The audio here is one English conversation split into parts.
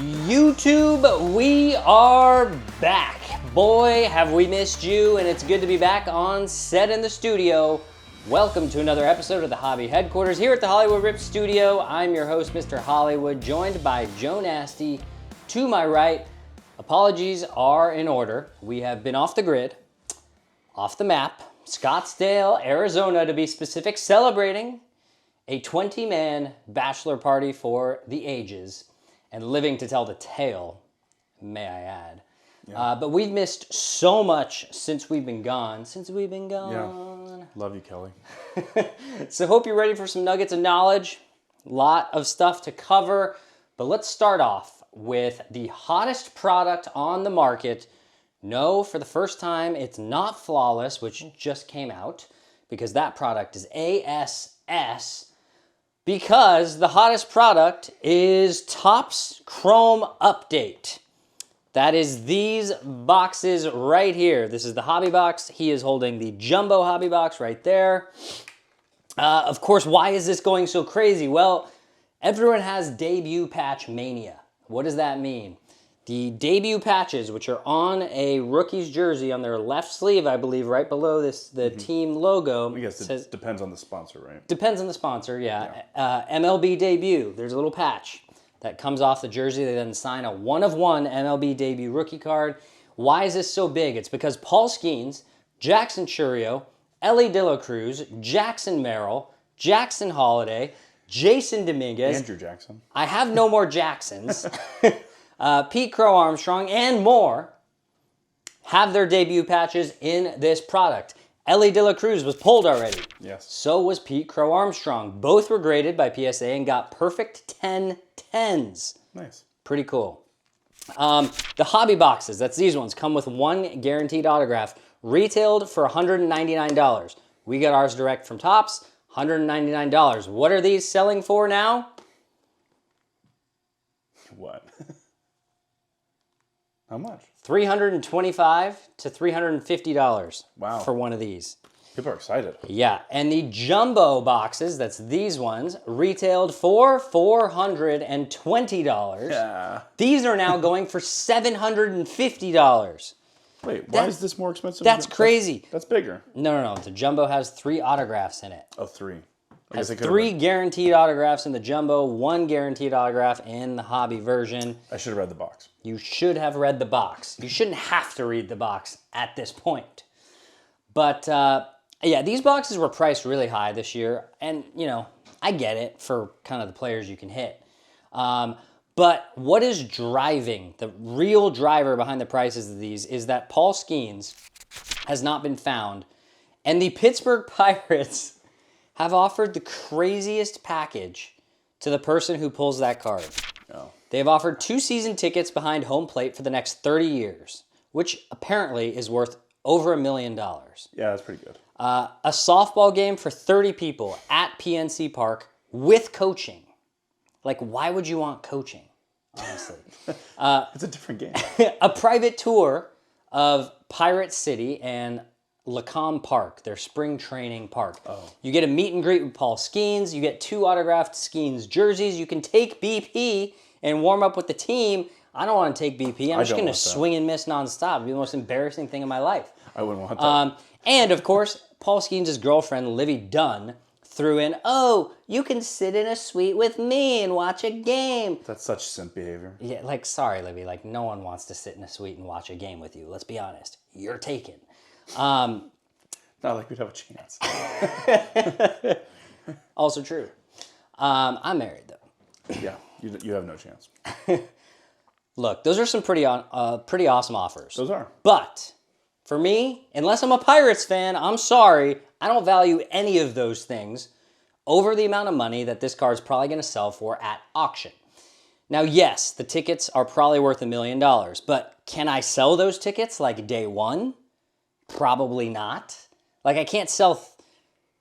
YouTube, we are back. Boy, have we missed you, and it's good to be back on set in the studio. Welcome to another episode of the Hobby Headquarters here at the Hollywood Rip Studio. I'm your host, Mr. Hollywood, joined by Joe Nasty. To my right, apologies are in order. We have been off the grid, off the map, Scottsdale, Arizona to be specific, celebrating a 20-man bachelor party for the ages and living to tell the tale, may I add. Yeah. But we've missed so much since we've been gone. Yeah. Love you, Kelly. So hope you're ready for some nuggets of knowledge. Lot of stuff to cover. But let's start off with the hottest product on the market. No, for the first time, it's not Flawless, which just came out, because that product is ASS. Because the hottest product is Topps Chrome Update. That is these boxes right here. This is the hobby box. He is holding the jumbo hobby box right there. Of course, why is this going so crazy? Well, everyone has debut patch mania. What does that mean? The debut patches, which are on a rookie's jersey on their left sleeve, I believe, right below this, the team logo. I guess it depends on the sponsor, right? Depends on the sponsor, yeah. MLB debut, there's a little patch that comes off the jersey. They then sign a one-of-one MLB debut rookie card. Why is this so big? It's because Paul Skenes, Jackson Chourio, Ellie De La Cruz, Jackson Merrill, Jackson Holiday, Jason Dominguez. Andrew Jackson. I have no more Jacksons. Pete Crow Armstrong, and more have their debut patches in this product. Ellie De La Cruz was pulled already. Yes. So was Pete Crow Armstrong. Both were graded by PSA and got perfect 10/10s. Nice. Pretty cool. The hobby boxes, that's these ones, come with one guaranteed autograph, retailed for $199. We got ours direct from Topps, $199. What are these selling for now? What? How much? $325 to $350. Wow. For one of these. People are excited. Yeah, and the jumbo boxes, that's these ones, retailed for $420. Yeah. These are now going for $750. Wait, why is this more expensive? That's crazy. That's bigger. No. The jumbo has 3 autographs in it. Oh, 3. Has 3 guaranteed autographs in the jumbo, 1 guaranteed autograph in the hobby version. I should have read the box. You should have read the box. You shouldn't have to read the box at this point. But, yeah, these boxes were priced really high this year. And, you know, I get it for kind of the players you can hit. But what is driving, the real driver behind the prices of these is that Paul Skenes has not been found. And the Pittsburgh Pirates have offered the craziest package to the person who pulls that card. Oh. They have offered 2 season tickets behind home plate for the next 30 years, which apparently is worth over $1 million. Yeah, that's pretty good. A softball game for 30 people at PNC Park with coaching. Like, why would you want coaching, honestly? It's a different game. A private tour of Pirate City and Lacombe Park, their spring training park. Oh. You get a meet and greet with Paul Skenes. You get 2 autographed Skenes jerseys. You can take BP and warm up with the team. I don't want to take BP. I'm just going to swing and miss nonstop. It'd be the most embarrassing thing in my life. I wouldn't want that. And, of course, Paul Skenes' girlfriend, Livy Dunn, threw in, oh, you can sit in a suite with me and watch a game. That's such simp behavior. Yeah, like, sorry, Livy. Like, no one wants to sit in a suite and watch a game with you. Let's be honest. You're taken. Not like we'd have a chance. Also true. I'm married, though. Yeah, you have no chance. Look, those are some pretty awesome offers. Those are. But for me, unless I'm a Pirates fan, I'm sorry, I don't value any of those things over the amount of money that this card's probably going to sell for at auction. Now, yes, the tickets are probably worth $1 million, but can I sell those tickets like day one? Probably not. Like, I can't sell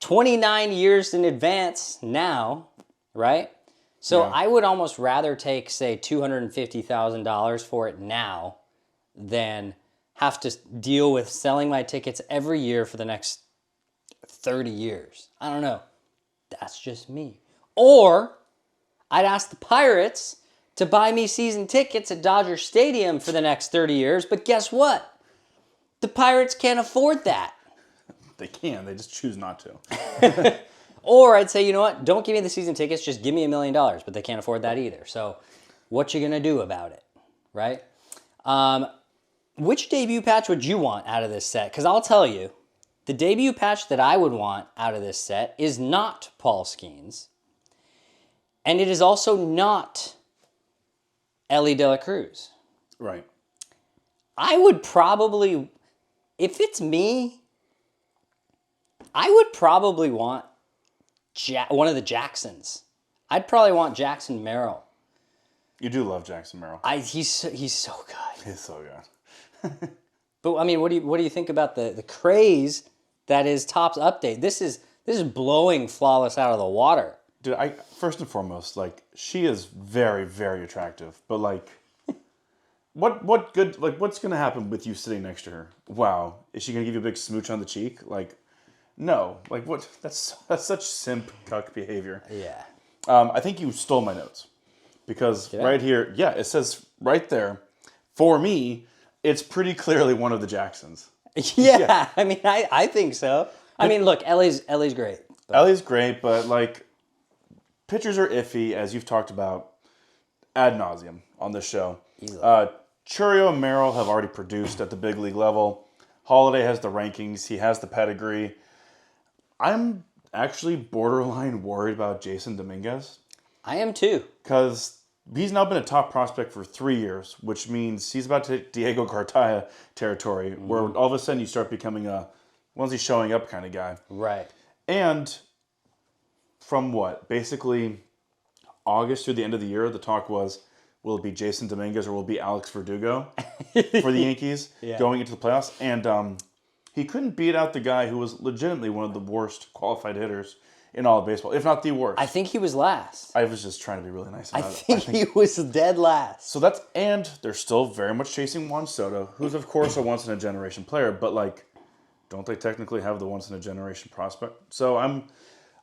29 years in advance now, right? So Yeah. I would almost rather take, say, $250,000 for it now than have to deal with selling my tickets every year for the next 30 years. I don't know. That's just me. Or I'd ask the Pirates to buy me season tickets at Dodger Stadium for the next 30 years, but guess what? The Pirates can't afford that. They can. They just choose not to. Or I'd say, you know what? Don't give me the season tickets. Just give me $1 million. But they can't afford that either. So what you going to do about it, right? Which debut patch would you want out of this set? Because I'll tell you, the debut patch that I would want out of this set is not Paul Skenes. And it is also not Ellie De La Cruz. Right. I would probably, if it's me, I would probably want one of the Jacksons. I'd probably want Jackson Merrill. You do love Jackson Merrill. He's so good. He's so good. But I mean, what do you think about the craze that is Topps update? This is blowing Flawless out of the water. Dude, first and foremost, like, she is very, very attractive. But like, what good? Like, what's gonna happen with you sitting next to her? Wow, is she gonna give you a big smooch on the cheek? Like, no. Like, what? That's such simp cuck behavior. Yeah. I think you stole my notes because right here, yeah, it says right there. For me, it's pretty clearly one of the Jacksons. Yeah. I mean, I think so. I mean, look, Ellie's great. But. Ellie's great, but like, pitchers are iffy, as you've talked about ad nauseum on this show. Churio and Merrill have already produced at the big league level. Holiday has the rankings. He has the pedigree. I'm actually borderline worried about Jason Dominguez. I am too. Because he's now been a top prospect for 3 years, which means he's about to hit Diego Cartaya territory, where all of a sudden you start becoming a once he's showing up kind of guy. Right. And from what? Basically, August through the end of the year, the talk was, will it be Jason Dominguez or will it be Alex Verdugo for the Yankees going into the playoffs? And he couldn't beat out the guy who was legitimately one of the worst qualified hitters in all of baseball, if not the worst. I think he was last. I was just trying to be really nice about I think he was dead last. So and they're still very much chasing Juan Soto, who's of course a once-in-a-generation player, but like, don't they technically have the once-in-a-generation prospect? So I'm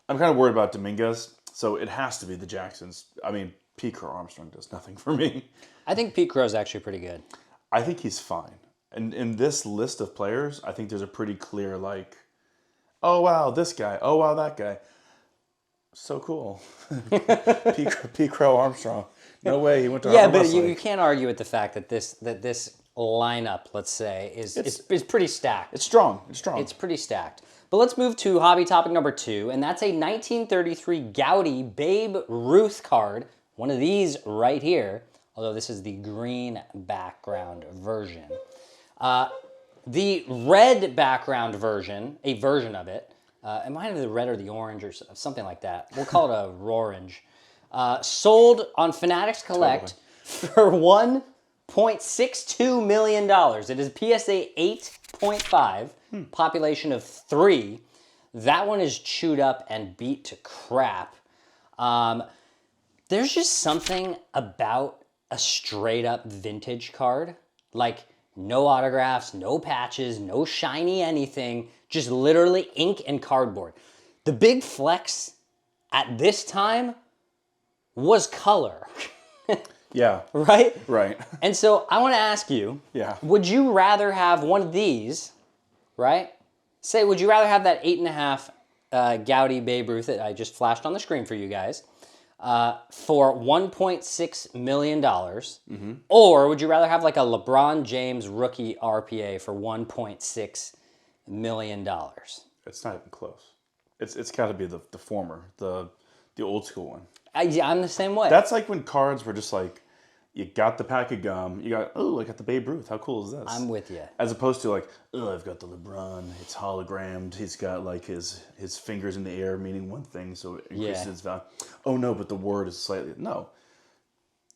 kind of worried about Dominguez, so it has to be the Jacksons. I mean, Pete Crow Armstrong does nothing for me. I think Pete Crow's actually pretty good. I think he's fine. And in this list of players, I think there's a pretty clear, like, oh, wow, this guy. Oh, wow, that guy. So cool. Pete Crow Armstrong. No way he went to Harvard. Yeah, but you can't argue with the fact that this lineup, let's say, is pretty stacked. It's strong. It's pretty stacked. But let's move to hobby topic number 2, and that's a 1933 Goudey Babe Ruth card. One of these right here, although this is the green background version. The red background version, a version of it, it might have the red or the orange or something like that. We'll call it a rorange. Sold on Fanatics Collect for $1.62 million. It is PSA 8.5, population of 3. That one is chewed up and beat to crap. There's just something about a straight up vintage card. Like, no autographs, no patches, no shiny anything, just literally ink and cardboard. The big flex at this time was color. Yeah. Right? Right. And so I want to ask you, would you rather have one of these, right? Say, would you rather have that 8.5 Goudey Babe Ruth that I just flashed on the screen for you guys for $1.6 million? Or would you rather have like a LeBron James rookie RPA for $1.6 million? It's not even close. It's got to be the former, the old school one. I'm the same way. That's like when cards were just like, you got the pack of gum, you got, oh, I got the Babe Ruth, how cool is this? I'm with you. As opposed to like, oh, I've got the LeBron, it's hologrammed, he's got like his fingers in the air meaning one thing, so it increases its value. Oh no, but the word is slightly, no.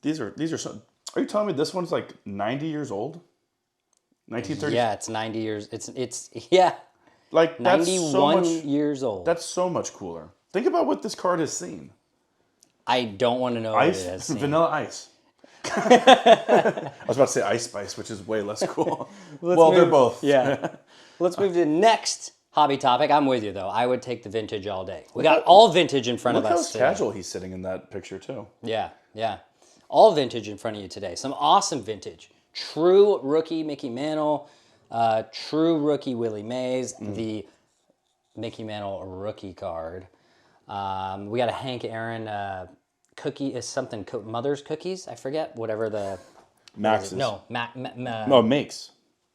These are so, are you telling me this one's like 90 years old? 1930? Yeah, it's 90 years, it's yeah. Like, that's 91 so much, years old. That's so much cooler. Think about what this card has seen. I don't want to know Ice, what it has seen. Vanilla Ice. I was about to say Ice Spice, which is way less cool. They're both. Yeah. Let's move to the next hobby topic. I'm with you, though. I would take the vintage all day. We got all vintage in front of us. Look how casual he's sitting in that picture, too. Yeah, yeah. all vintage in front of you today. Some awesome vintage. True rookie Mickey Mantle, true rookie Willie Mays, the Mickey Mantle rookie card. We got a Hank Aaron cookie is something Mother's Cookies. I forget whatever the Max's. no No, Makes.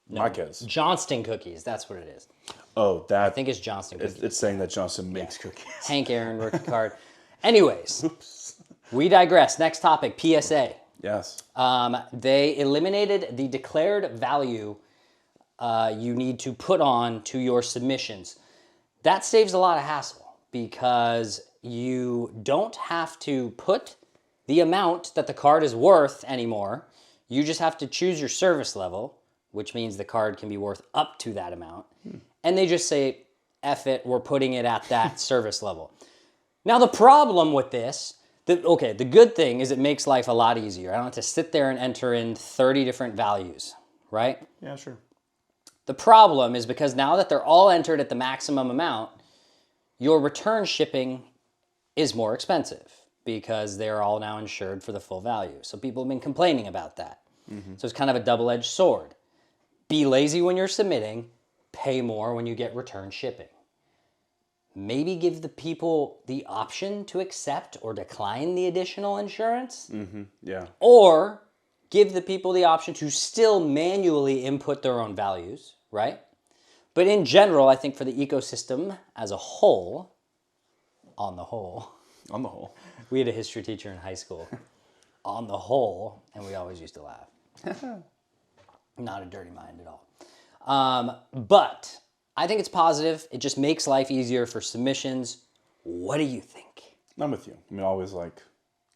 Marquez. Johnston Cookies. That's what it is. Oh, that. I think it's Johnston Cookies. It's saying that Johnson makes cookies. Hank Aaron rookie card. Anyways, we digress. Next topic: PSA. Yes. They eliminated the declared value you need to put on to your submissions. That saves a lot of hassle because you don't have to put the amount that the card is worth anymore. You just have to choose your service level, which means the card can be worth up to that amount. And they just say, F it, we're putting it at that service level. Now, the problem with this, the good thing is it makes life a lot easier. I don't have to sit there and enter in 30 different values, right? Yeah, sure. The problem is because now that they're all entered at the maximum amount, your return shipping is more expensive because they're all now insured for the full value. So people have been complaining about that. So it's kind of a double-edged sword. Be lazy when you're submitting, pay more when you get return shipping. Maybe give the people the option to accept or decline the additional insurance. Yeah. Or give the people the option to still manually input their own values, right? But in general, I think for the ecosystem as a whole, on the whole, we had a history teacher in high school, on the whole, and we always used to laugh. Not a dirty mind at all. But I think it's positive. It just makes life easier for submissions. What do you think? I'm with you. I mean, always like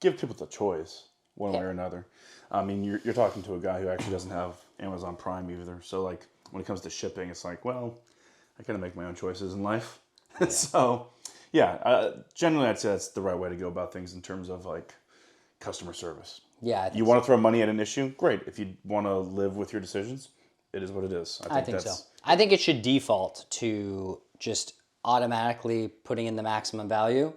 give people the choice one way or another. I mean, you're talking to a guy who actually doesn't have Amazon Prime either. So like when it comes to shipping, it's like, well, I kind of make my own choices in life. Yeah. So yeah, generally I'd say that's the right way to go about things in terms of like customer service. Yeah, I think you want to throw money at an issue? Great. If you want to live with your decisions, it is what it is. I think so. I think it should default to just automatically putting in the maximum value.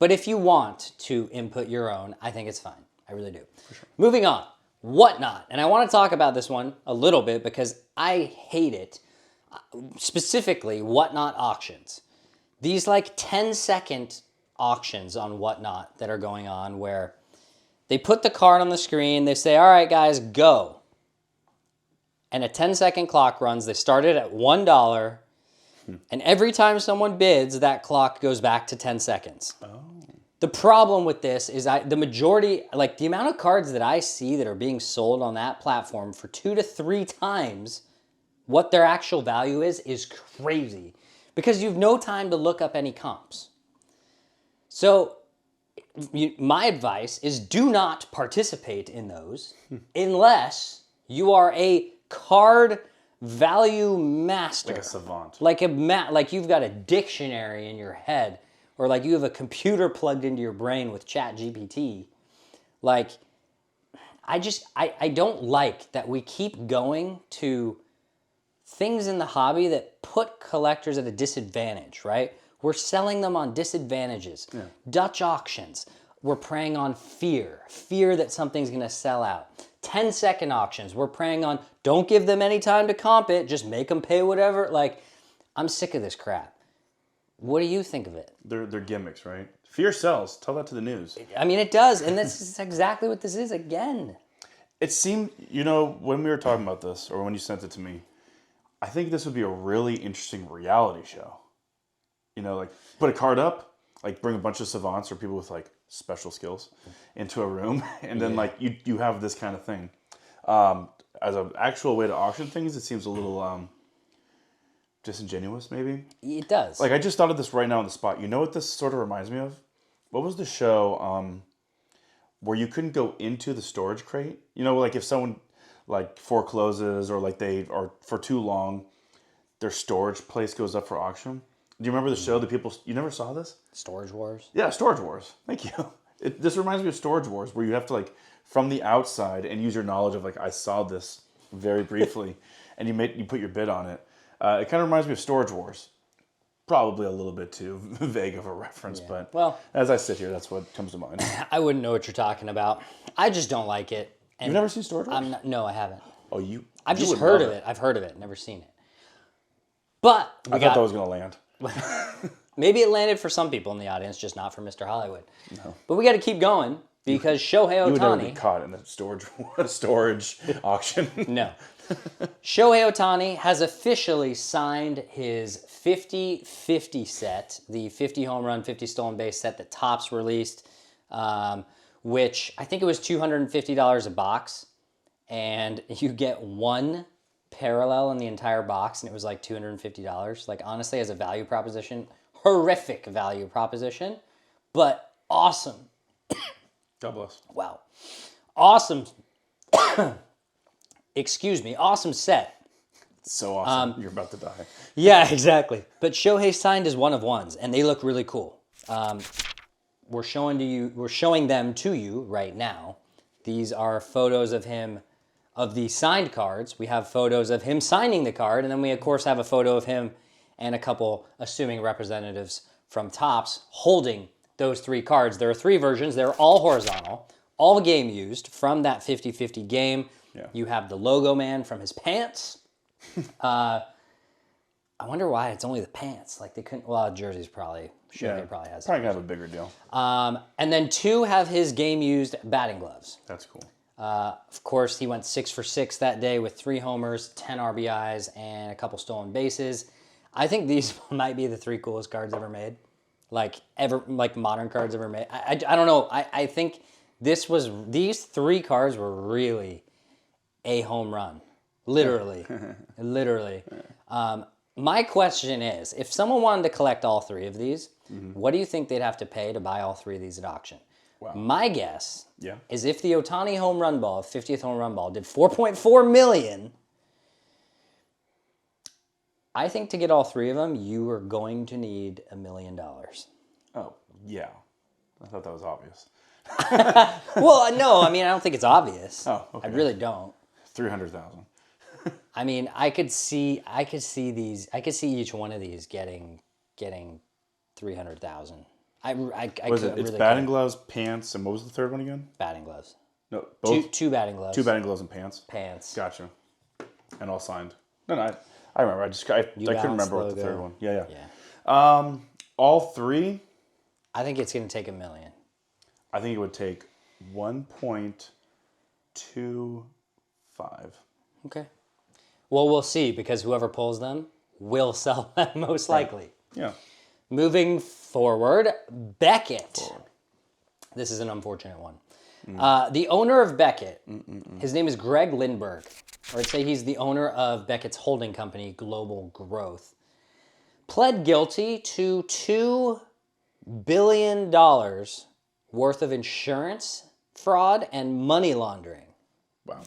But if you want to input your own, I think it's fine. I really do. For sure. Moving on. Whatnot. And I want to talk about this one a little bit because I hate it. Specifically, Whatnot auctions. These like 10-second auctions on Whatnot that are going on where they put the card on the screen, they say, all right, guys, go. And a 10-second clock runs. They started at $1, and every time someone bids, that clock goes back to 10 seconds. Oh. The problem with this is the majority, like the amount of cards that I see that are being sold on that platform for 2 to 3 times what their actual value is crazy because you have no time to look up any comps. So my advice is do not participate in those unless you are a card value master. Like a savant. Like you've got a dictionary in your head or like you have a computer plugged into your brain with ChatGPT. Like, I don't like that we keep going to things in the hobby that put collectors at a disadvantage, right? We're selling them on disadvantages. Yeah. Dutch auctions, we're preying on fear that something's gonna sell out. 10-second auctions, we're preying on don't give them any time to comp it, just make them pay whatever. Like, I'm sick of this crap. What do you think of it? They're gimmicks, right? Fear sells. Tell that to the news. I mean, it does, and this is exactly what this is again. It seemed, when we were talking about this, or when you sent it to me, I think this would be a really interesting reality show. Like put a card up, like bring a bunch of savants or people with like special skills into a room, and then like you have this kind of thing. As an actual way to auction things, it seems a little disingenuous, maybe. It does. Like I just thought of this right now on the spot. You know what this sort of reminds me of? What was the show where you couldn't go into the storage crate? Like if someone like forecloses or like they are for too long, their storage place goes up for auction. Do you remember the show that you never saw this? Storage Wars? Yeah, Storage Wars. Thank you. This reminds me of Storage Wars where you have to like from the outside and use your knowledge of like I saw this very briefly and you put your bid on it. It kind of reminds me of Storage Wars. probably a little bit too vague of a reference, but Well, as I sit here, that's what comes to mind. I wouldn't know what you're talking about. I just don't like it. And You've never seen Storage Wars? No, I haven't. Oh, you? I've you just would heard love of it. I've heard of it. Never seen it. But I thought that was going to land. maybe it landed for some people in the audience, just not for Mr. Hollywood. No. But we got to keep going because Shohei You would never Ohtani. be caught in a storage auction. No. Shohei Ohtani has officially signed his 50-50 set, the 50 home run, 50 stolen base set that Topps released, which I think it was $250 a box, and you get one parallel in the entire box, and it was like $250. Like, honestly, as a value proposition, horrific value proposition, but awesome. God bless. Wow. Awesome. Excuse me. Awesome set. So awesome. You're about to die. Yeah, exactly. But Shohei signed as one of ones, and they look really cool. We're showing them to you right now. These are photos of him, of the signed cards. We have photos of him signing the card, and then we, of course, have a photo of him and a couple, assuming representatives from Topps, holding those three cards. There are three versions. They're all horizontal, all game used from that 50-50 game. Yeah. You have the logo man from his pants. I wonder why it's only the pants. Like, they couldn't, well, jerseys probably, Shohei probably has. Probably gonna have a bigger deal. And then two have his game used batting gloves. That's cool. Of course, he went 6 for 6 that day with 3 homers, 10 RBIs, and a couple stolen bases. I think these might be the 3 coolest cards ever made, like modern cards ever made. I don't know. I think these 3 cards were really a home run, literally, literally. My question is, if someone wanted to collect all 3 of these, what do you think they'd have to pay to buy all 3 of these at auction? Wow. My guess Yeah. is if the Ohtani home run ball, 50th home run ball, did $4.4 million, I think to get all 3 of them, you are going to need $1 million. Oh, yeah. I thought that was obvious. Well, no, I mean, I don't think it's obvious. Oh, okay. I really don't. 300,000. I mean, I could see each one of these getting 300,000. Was it? It's batting gloves, pants, and what was the third one again? Batting gloves. No, both. Two batting gloves. 2 batting gloves and pants. Pants. Gotcha. And all signed. No, I remember. I couldn't remember what the third one. Yeah. All 3. I think it's going to take $1 million. I think it would take 1.25. Okay. Well, we'll see, because whoever pulls them will sell them most likely. Yeah. Moving forward, Beckett. This is an unfortunate one. The owner of Beckett, his name is Greg Lindbergh, or I'd say he's the owner of Beckett's holding company, Global Growth, pled guilty to $2 billion worth of insurance fraud and money laundering. Wow.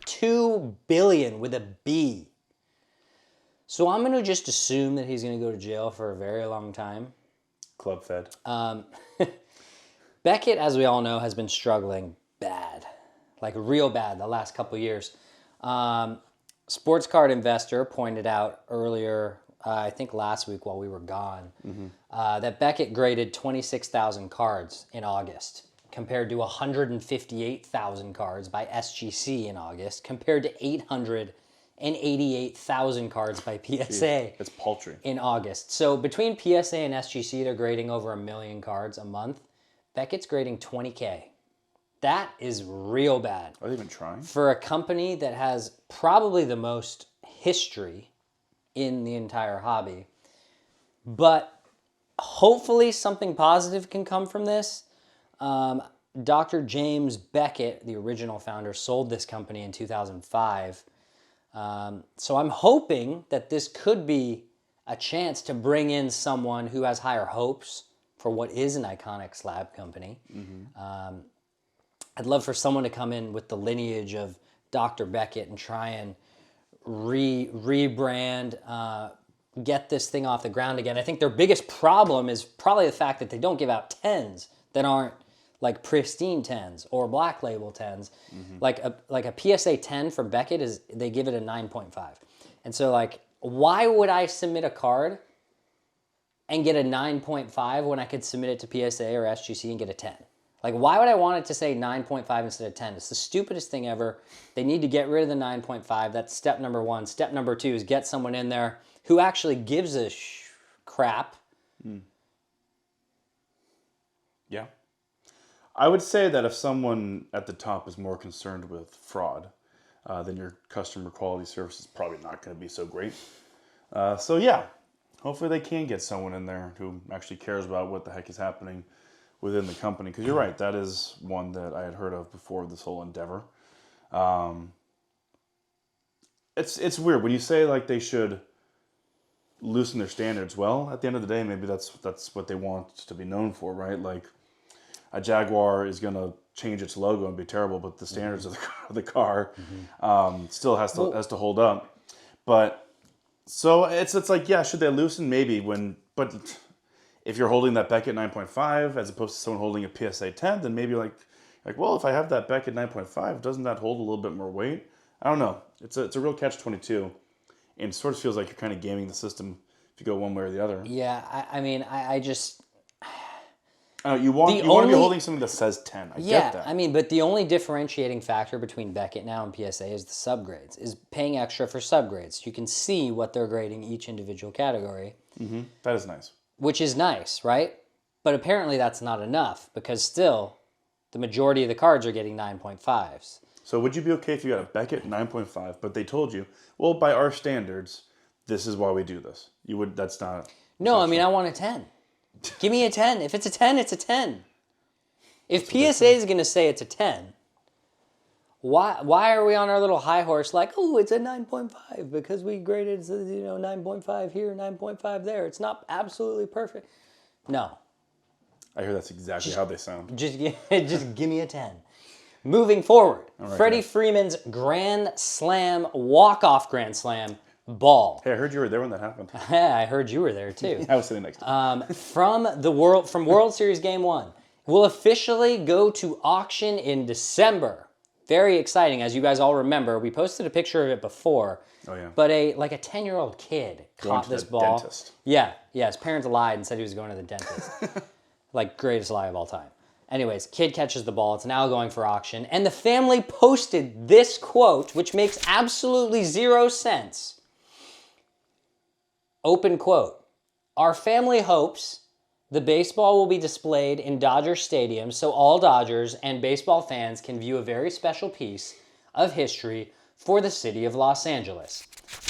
$2 billion with a B. So I'm going to just assume that he's going to go to jail for a very long time. Club fed. Beckett, as we all know, has been struggling bad, like real bad, the last couple years. Sports Card Investor pointed out earlier, I think last week while we were gone, that Beckett graded 26,000 cards in August, compared to 158,000 cards by SGC in August, compared to 888,000 cards by PSA. It's paltry. In August. So between PSA and SGC, they're grading over 1 million cards a month. Beckett's grading 20K. That is real bad. Are they even trying? For a company that has probably the most history in the entire hobby. But hopefully something positive can come from this. Dr. James Beckett, the original founder, sold this company in 2005. So I'm hoping that this could be a chance to bring in someone who has higher hopes for what is an iconic slab company. I'd love for someone to come in with the lineage of Dr. Beckett and try and rebrand, get this thing off the ground again. I think their biggest problem is probably the fact that they don't give out 10s that aren't like pristine 10s or black label 10s. Like a PSA 10 from Beckett is, they give it a 9.5. And so like, why would I submit a card and get a 9.5 when I could submit it to PSA or SGC and get a 10? Like, why would I want it to say 9.5 instead of 10? It's the stupidest thing ever. They need to get rid of the 9.5. That's step number one. Step number two is get someone in there who actually gives a crap. Yeah. I would say that if someone at the top is more concerned with fraud, then your customer quality service is probably not going to be so great. So yeah, hopefully they can get someone in there who actually cares about what the heck is happening within the company. Because you're right, that is one that I had heard of before this whole endeavor. It's weird when you say like they should loosen their standards. Well, at the end of the day, maybe that's what they want to be known for, right? Like a Jaguar is going to change its logo and be terrible, but the standards of the car still has to hold up. But so it's like, yeah, should they loosen? Maybe but if you're holding that Beckett 9.5 as opposed to someone holding a PSA 10, then maybe like well, if I have that Beckett 9.5, doesn't that hold a little bit more weight? I don't know. It's a real catch-22, and it sort of feels like you're kind of gaming the system if you go one way or the other. Yeah, I mean, I just... You want to be holding something that says 10. I get that. I mean, but the only differentiating factor between Beckett now and PSA is the subgrades, is paying extra for subgrades. You can see what they're grading each individual category. Mm-hmm. That is nice. Which is nice, right? But apparently that's not enough, because still, the majority of the cards are getting 9.5s. So would you be okay if you got a Beckett 9.5, but they told you, well, by our standards, this is why we do this? You would. That's not... No, I mean, I want a 10. Give me a 10. If it's a 10, it's a 10. If PSA is going to say it's a 10, why are we on our little high horse like, oh, it's a 9.5 because we graded 9.5 here, 9.5 there. It's not absolutely perfect. No. I hear that's exactly how they sound. Just give me a 10. Moving forward, right, Freddie Freeman's Grand Slam, walk-off Grand Slam, ball. Hey, I heard you were there when that happened. I heard you were there too. I was sitting next to you. From World Series Game 1 will officially go to auction in December. Very exciting. As you guys all remember, we posted a picture of it before. Oh yeah. But a 10-year-old kid caught this ball. Dentist. Yeah. His parents lied and said he was going to the dentist. Greatest lie of all time. Anyways, kid catches the ball. It's now going for auction. And the family posted this quote, which makes absolutely zero sense. Open quote. Our family hopes the baseball will be displayed in Dodger Stadium so all Dodgers and baseball fans can view a very special piece of history for the city of Los Angeles.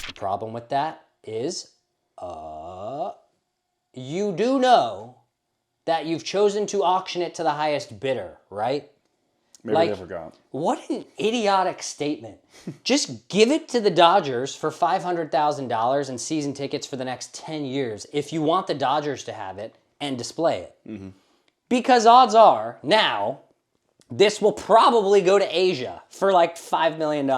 The problem with that is, you do know that you've chosen to auction it to the highest bidder, right? Maybe they forgot. What an idiotic statement. Just give it to the Dodgers for $500,000 and season tickets for the next 10 years if you want the Dodgers to have it and display it. Mm-hmm. Because odds are, now, this will probably go to Asia for like $5 million.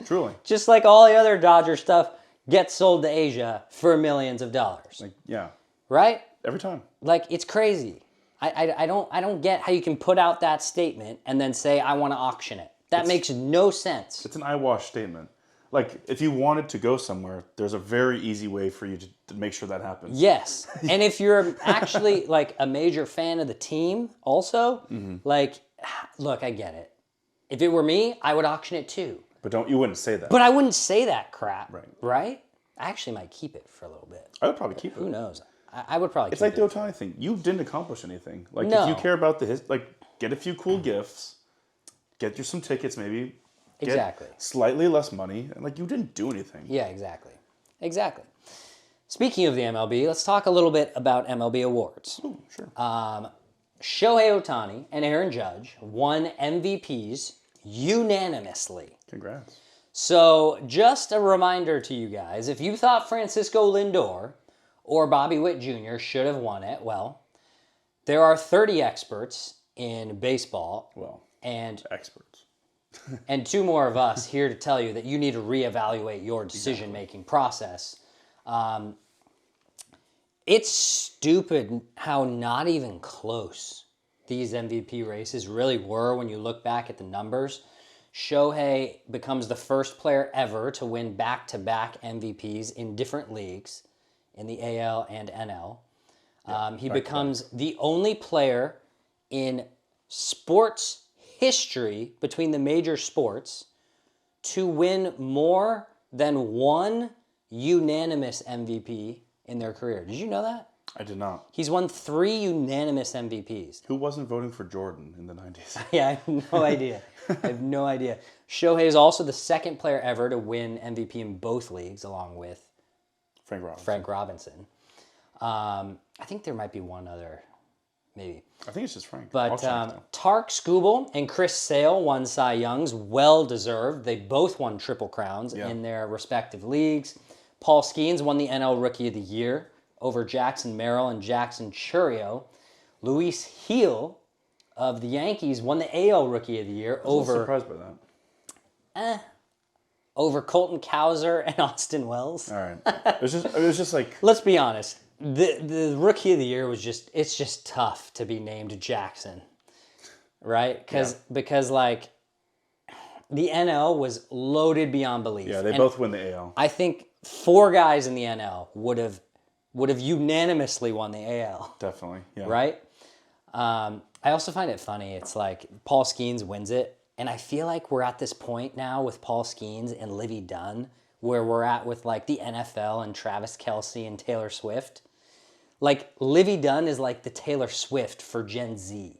Truly. Just like all the other Dodger stuff gets sold to Asia for millions of dollars. Yeah. Right? Every time. It's crazy. I don't get how you can put out that statement and then say, I want to auction it. That makes no sense. It's an eyewash statement. If you wanted to go somewhere, there's a very easy way for you to make sure that happens. Yes. And if you're actually a major fan of the team also, look, I get it. If it were me, I would auction it too. But you wouldn't say that. But I wouldn't say that crap. Right. I actually might keep it for a little bit. I would probably keep it. Who knows? I would probably keep it. It's like the Ohtani thing. You didn't accomplish anything. No. If you care about get a few cool gifts, get you some tickets maybe. Exactly. Get slightly less money. And you didn't do anything. Yeah, exactly. Speaking of the MLB, let's talk a little bit about MLB awards. Ooh, sure. Shohei Ohtani and Aaron Judge won MVPs unanimously. Congrats. So just a reminder to you guys, if you thought Francisco Lindor or Bobby Witt Jr. should have won it, well, there are 30 experts in baseball. Well, and experts. and two more of us here to tell you that you need to reevaluate your decision-making process. It's stupid how not even close these MVP races really were when you look back at the numbers. Shohei becomes the first player ever to win back-to-back MVPs in different leagues in the AL and NL. He becomes the only player in sports history between the major sports to win more than one unanimous MVP in their career. Did you know that? I did not. He's won 3 unanimous MVPs. Who wasn't voting for Jordan in the 90s? Yeah, I have no idea. I have no idea. Shohei is also the second player ever to win MVP in both leagues, along with Frank Robinson. I think there might be one other, maybe. I think it's just Frank. But Tark Skubal and Chris Sale won Cy Youngs, well-deserved. They both won Triple Crowns in their respective leagues. Paul Skenes won the NL Rookie of the Year over Jackson Merrill and Jackson Chourio. Luis Heel of the Yankees won the AL Rookie of the Year over... I was surprised by that. Over Colton Cowser and Austin Wells. All right. It was just like... Let's be honest. The Rookie of the Year was it's just tough to be named Jackson. Right? Because like the NL was loaded beyond belief. Yeah, they both win the AL. I think 4 guys in the NL would have unanimously won the AL. Definitely, yeah. Right? I also find it funny. It's like Paul Skenes wins it, and I feel like we're at this point now with Paul Skenes and Livy Dunn, where we're at with like the NFL and Travis Kelce and Taylor Swift. Like Livy Dunn is like the Taylor Swift for Gen Z.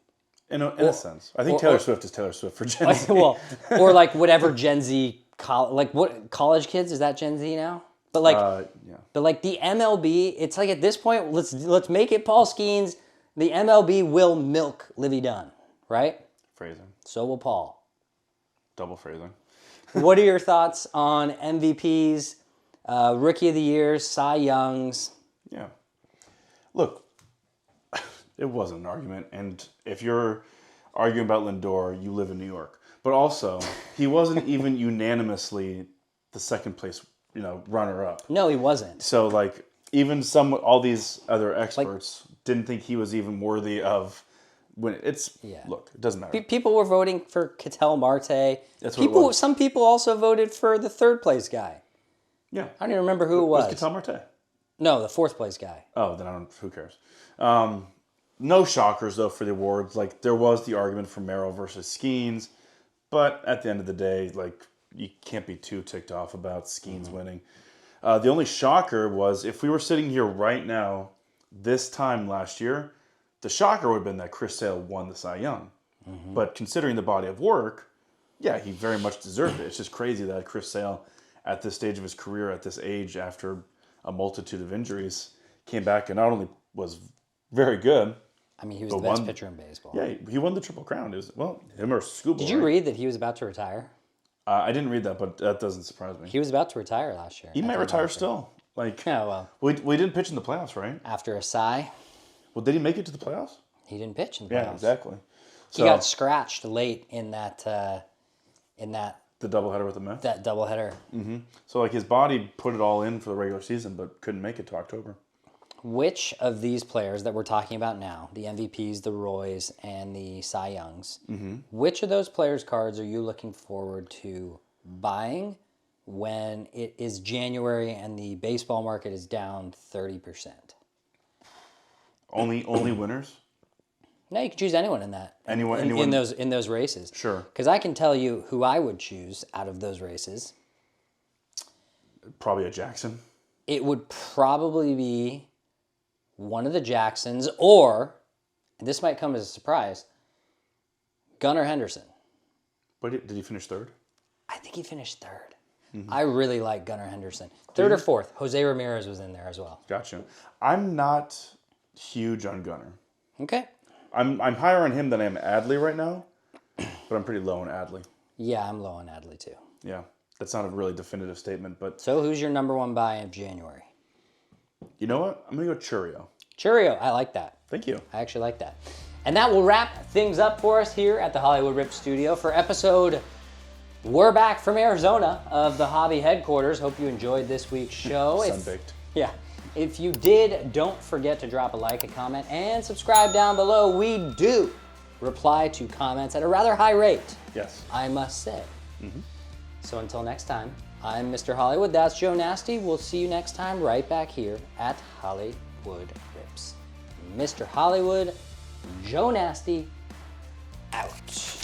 In a sense, I think Taylor Swift is Taylor Swift for Gen Z. Well, or like whatever Gen Z like what college kids, is that Gen Z now? But like, but like the MLB, it's like at this point, let's make it Paul Skenes. The MLB will milk Livy Dunn, right? Phrasing. So will Paul. Double phrasing. What are your thoughts on MVPs, Rookie of the Year, Cy Youngs? Yeah. Look, it wasn't an argument, and if you're arguing about Lindor, you live in New York. But also, he wasn't even unanimously the second place, runner-up. No, he wasn't. So, like, even all these other experts didn't think he was even worthy of when look, it doesn't matter. People were voting for Ketel Marte. That's what it was. Some people also voted for the third place guy. Yeah. I don't even remember who it was. Was Ketel Marte? No, the fourth place guy. Oh, then who cares? No shockers, though, for the awards. Like, there was the argument for Merrill versus Skenes, but at the end of the day, like, you can't be too ticked off about Skenes winning. The only shocker was if we were sitting here right now, this time last year, the shocker would have been that Chris Sale won the Cy Young. But considering the body of work, yeah, he very much deserved it. It's just crazy that Chris Sale, at this stage of his career, at this age, after a multitude of injuries, came back and not only was very good. I mean, he was the best pitcher in baseball. Yeah, he won the Triple Crown. It was, him or Scuba. Did you read that he was about to retire? I didn't read that, but that doesn't surprise me. He was about to retire last year. He might retire still. Like, yeah, well. We didn't pitch in the playoffs, right? After a sigh. Well, did he make it to the playoffs? He didn't pitch in the playoffs. Yeah, exactly. So, he got scratched late in that. The doubleheader with the Mets? That doubleheader. Mm-hmm. So, like, his body put it all in for the regular season, but couldn't make it to October. Which of these players that we're talking about now, the MVPs, the Roys, and the Cy Youngs, which of those players' cards are you looking forward to buying when it is January and the baseball market is down 30%? Only winners? No, you can choose anyone in that. Anyone in those races. Sure. Because I can tell you who I would choose out of those races. Probably a Jackson. It would probably be one of the Jacksons, or, and this might come as a surprise, Gunnar Henderson. But did he finish third? I think he finished third. I really like Gunnar Henderson. Third or fourth. Jose Ramirez was in there as well. Gotcha. I'm not huge on Gunnar. Okay. I'm higher on him than I am Adley right now, but I'm pretty low on Adley. Yeah, I'm low on Adley too. Yeah, that's not a really definitive statement, but... So who's your number one buy of January? You know what? I'm going to go Chourio. Chourio, I like that. Thank you. I actually like that. And that will wrap things up for us here at the Hollywood Rip Studio for episode... We're back from Arizona of the Hobby headquarters. Hope you enjoyed this week's show. Sunbaked. Yeah. If you did, don't forget to drop a like, a comment, and subscribe down below. We do reply to comments at a rather high rate. Yes. I must say. So until next time, I'm Mr. Hollywood. That's Joe Nasty. We'll see you next time right back here at Hollywood Rips. Mr. Hollywood, Joe Nasty, out.